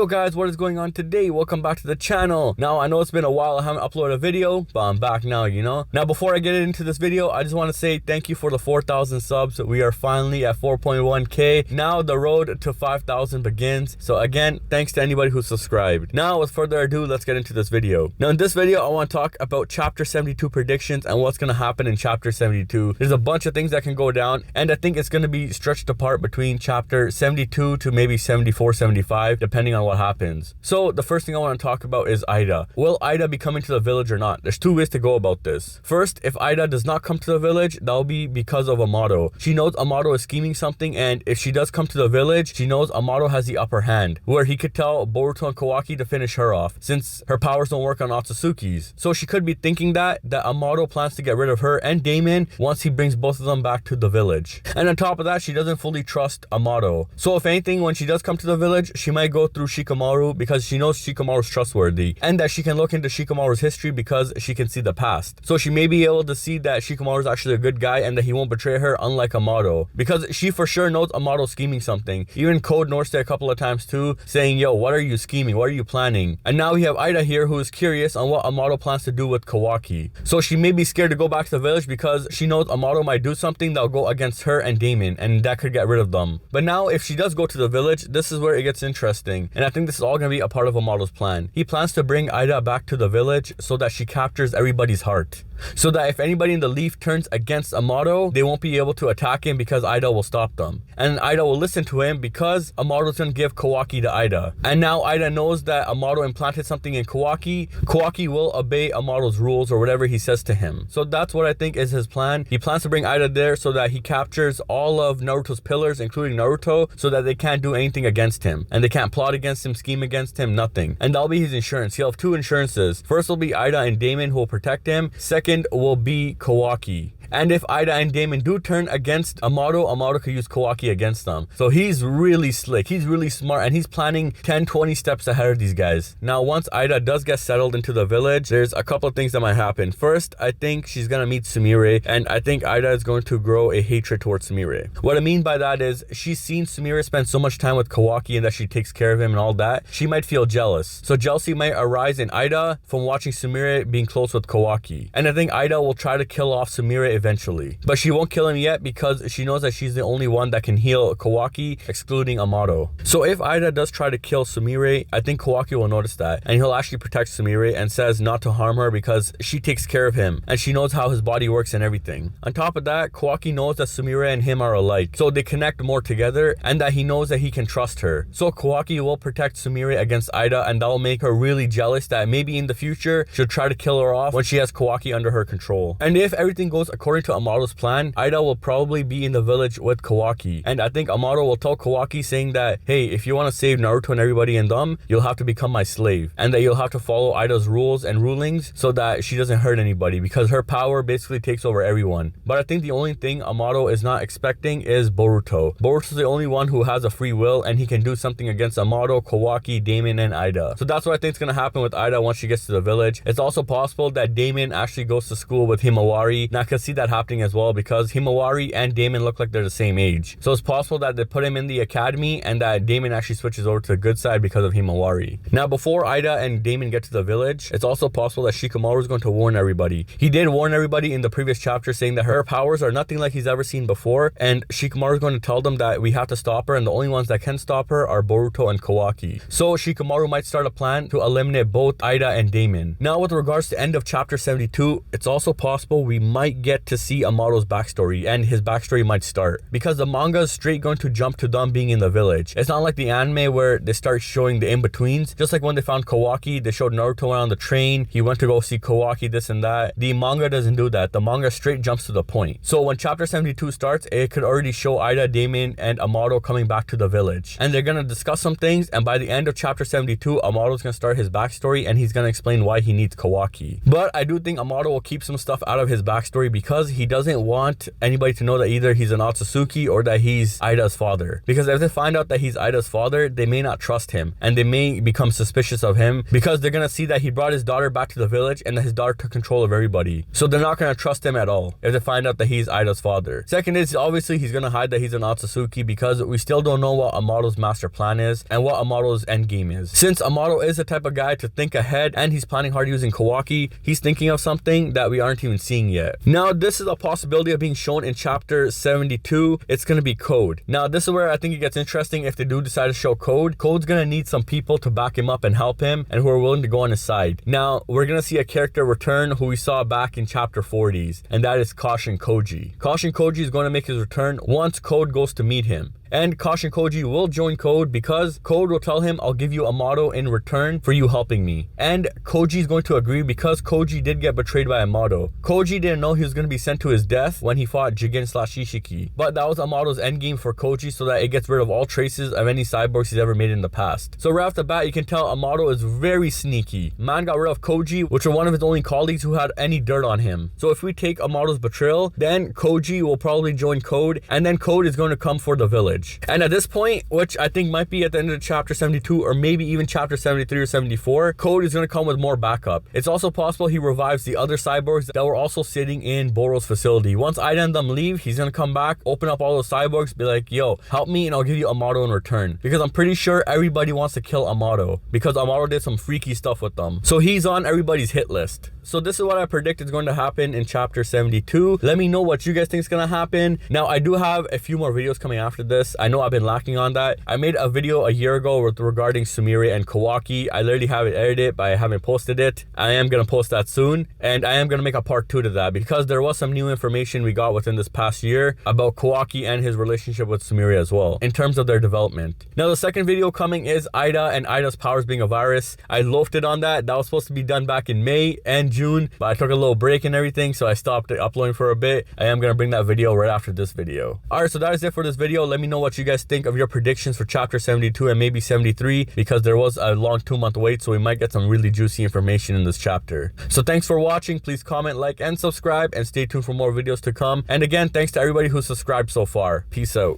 Yo guys, what is going on today? Welcome back to the channel. Now, I know it's been a while I haven't uploaded a video, but I'm back now, Now, before I get into this video, I just want to say thank you for the 4,000 subs. We are finally at 4.1k. Now, the road to 5,000 begins. So again, thanks to anybody who subscribed. Now, with further ado, let's get into this video. Now, in this video, I want to talk about Chapter 72 predictions and what's going to happen in Chapter 72. There's a bunch of things that can go down, and I think it's going to be stretched apart between Chapter 72 to maybe 74, 75, depending on what happens. So the first thing I want to talk about is Eida. Will Eida be coming to the village or not? There's two ways to go about this. First, if Eida does not come to the village, that'll be because of Amado. She knows Amado is scheming something, and if she does come to the village, she knows Amado has the upper hand, where he could tell Boruto and Kawaki to finish her off, since her powers don't work on Otsutsuki's. So she could be thinking that Amado plans to get rid of her and Damon once he brings both of them back to the village. And on top of that, she doesn't fully trust Amado. So if anything, when she does come to the village, she might go through Shikamaru because she knows Shikamaru's trustworthy, and that she can look into Shikamaru's history because she can see the past. So she may be able to see that Shikamaru's actually a good guy and that he won't betray her, unlike Amado, because she for sure knows Amado's scheming something. Even Code Norse a couple of times too, saying, yo, what are you scheming? What are you planning? And now we have Eida here, who is curious on what Amado plans to do with Kawaki. So she may be scared to go back to the village because she knows Amado might do something that'll go against her and Damon, and that could get rid of them. But now if she does go to the village, this is where it gets interesting, and I think this is all going to be a part of Amado's plan. He plans to bring Eida back to the village so that she captures everybody's heart, so that if anybody in the Leaf turns against Amado, they won't be able to attack him because Eida will stop them. And Eida will listen to him because Amado's going to give Kawaki to Eida. And now Eida knows that Amado implanted something in Kawaki. Kawaki will obey Amado's rules or whatever he says to him. So that's what I think is his plan. He plans to bring Eida there so that he captures all of Naruto's pillars, including Naruto, so that they can't do anything against him. And they can't plot against him, scheme against him, nothing. And that'll be his insurance. He'll have two insurances. First will be Eida and Damon, who will protect him. Second will be Kawaki. And if Eida and Damon do turn against Amado, Amado could use Kawaki against them. So he's really slick, he's really smart, and he's planning 10-20 steps ahead of these guys. Now, once Eida does get settled into the village, there's a couple of things that might happen. First, I think she's gonna meet Sumire, and I think Eida is going to grow a hatred towards Sumire. What I mean by that is, she's seen Sumire spend so much time with Kawaki and that she takes care of him and all that, she might feel jealous. So jealousy might arise in Eida from watching Sumire being close with Kawaki. And I think Eida will try to kill off Sumire eventually, but she won't kill him yet because she knows that she's the only one that can heal Kawaki, excluding Amado. So if Eida does try to kill Sumire, I think Kawaki will notice that, and he'll actually protect Sumire and says not to harm her because she takes care of him and she knows how his body works and everything. On top of that, Kawaki knows that Sumire and him are alike, so they connect more together, and that he knows that he can trust her. So Kawaki will protect Sumire against Eida, and that will make her really jealous that maybe in the future she'll try to kill her off when she has Kawaki under her control. And if everything goes according to Amado's plan, Eida will probably be in the village with Kawaki, and I think Amado will tell Kawaki saying that, hey, if you want to save Naruto and everybody in them, you'll have to become my slave, and that you'll have to follow Eida's rules and rulings so that she doesn't hurt anybody, because her power basically takes over everyone. But I think the only thing Amado is not expecting is Boruto. Boruto's the only one who has a free will, and he can do something against Amado, Kawaki, Damon, and Eida. So that's what I think is going to happen with Eida once she gets to the village. It's also possible that Damon actually goes to school with Himawari, and I can see that happening as well because Himawari and Damon look like they're the same age. So it's possible that they put him in the academy and that Damon actually switches over to the good side because of Himawari. Now, before Eida and Damon get to the village, it's also possible that Shikamaru is going to warn everybody. He did warn everybody in the previous chapter, saying that her powers are nothing like he's ever seen before, and Shikamaru is going to tell them that we have to stop her, and the only ones that can stop her are Boruto and Kawaki. So Shikamaru might start a plan to eliminate both Eida and Damon. Now, with regards to end of chapter 72, it's also possible we might get to see Amado's backstory, and his backstory might start, because the manga is straight going to jump to them being in the village. It's not like the anime where they start showing the in-betweens. Just like when they found Kawaki, they showed Naruto went on the train, he went to go see Kawaki, this and that. The manga doesn't do that. The manga straight jumps to the point. So when chapter 72 starts, it could already show Eida, Damon, and Amado coming back to the village, and they're gonna discuss some things, and by the end of chapter 72, Amado's gonna start his backstory, and he's gonna explain why he needs Kawaki. But I do think Amado will keep some stuff out of his backstory because he doesn't want anybody to know that either he's an Otsutsuki or that he's Eida's father. Because if they find out that he's Eida's father, they may not trust him and they may become suspicious of him because they're gonna see that he brought his daughter back to the village and that his daughter took control of everybody. So they're not gonna trust him at all if they find out that he's Eida's father. Second is, obviously he's gonna hide that he's an Otsutsuki because we still don't know what Amado's master plan is and what Amado's end game is. Since Amado is the type of guy to think ahead and he's planning hard using kawaki, he's thinking of something that we aren't even seeing yet. Now this is a possibility of being shown in chapter 72. It's gonna be Code. Now this is where I think it gets interesting. If they do decide to show Code, Code's gonna need some people to back him up and help him and who are willing to go on his side. Now we're gonna see a character return who we saw back in chapter 40s, and that is Kashin Koji. Kashin Koji is going to make his return once Code goes to meet him. And Kashin Koji will join Code because Code will tell him, I'll give you Amado in return for you helping me. And Koji is going to agree because Koji did get betrayed by Amado. Koji didn't know he was going to be sent to his death when he fought Jigen/Ishiki. But that was Amado's endgame for Koji so that it gets rid of all traces of any cyborgs he's ever made in the past. So right off the bat, you can tell Amado is very sneaky. Man got rid of Koji, which were one of his only colleagues who had any dirt on him. So if we take Amado's betrayal, then Koji will probably join Code, and then Code is going to come for the village. And at this point, which I think might be at the end of chapter 72 or maybe even chapter 73 or 74, Code is going to come with more backup. It's also possible he revives the other cyborgs that were also sitting in Boro's facility. Once Eida and them leave, he's going to come back, open up all those cyborgs, be like, yo, help me and I'll give you Amado in return. Because I'm pretty sure everybody wants to kill Amado because Amado did some freaky stuff with them. So he's on everybody's hit list. So this is what I predict is going to happen in chapter 72. Let me know what you guys think is going to happen. Now, I do have a few more videos coming after this. I know I've been lacking on that. I made a video a year ago regarding Sumire and Kawaki. I literally have it edited, but I haven't posted it. I am going to post that soon. And I am going to make a part 2 to that because there was some new information we got within this past year about Kawaki and his relationship with Sumire as well, in terms of their development. Now, the second video coming is Eida and Eida's powers being a virus. I loafed it on that. That was supposed to be done back in May and June, but I took a little break and everything, so I stopped uploading for a bit. I am going to bring that video right after this video. Alright, so that is it for this video. Let me know what you guys think of your predictions for chapter 72 and maybe 73 because there was a long 2-month wait, so we might get some really juicy information in this chapter. So thanks for watching. Please comment, like, and subscribe, and stay tuned for more videos to come. And again, thanks to everybody who subscribed so far. Peace out.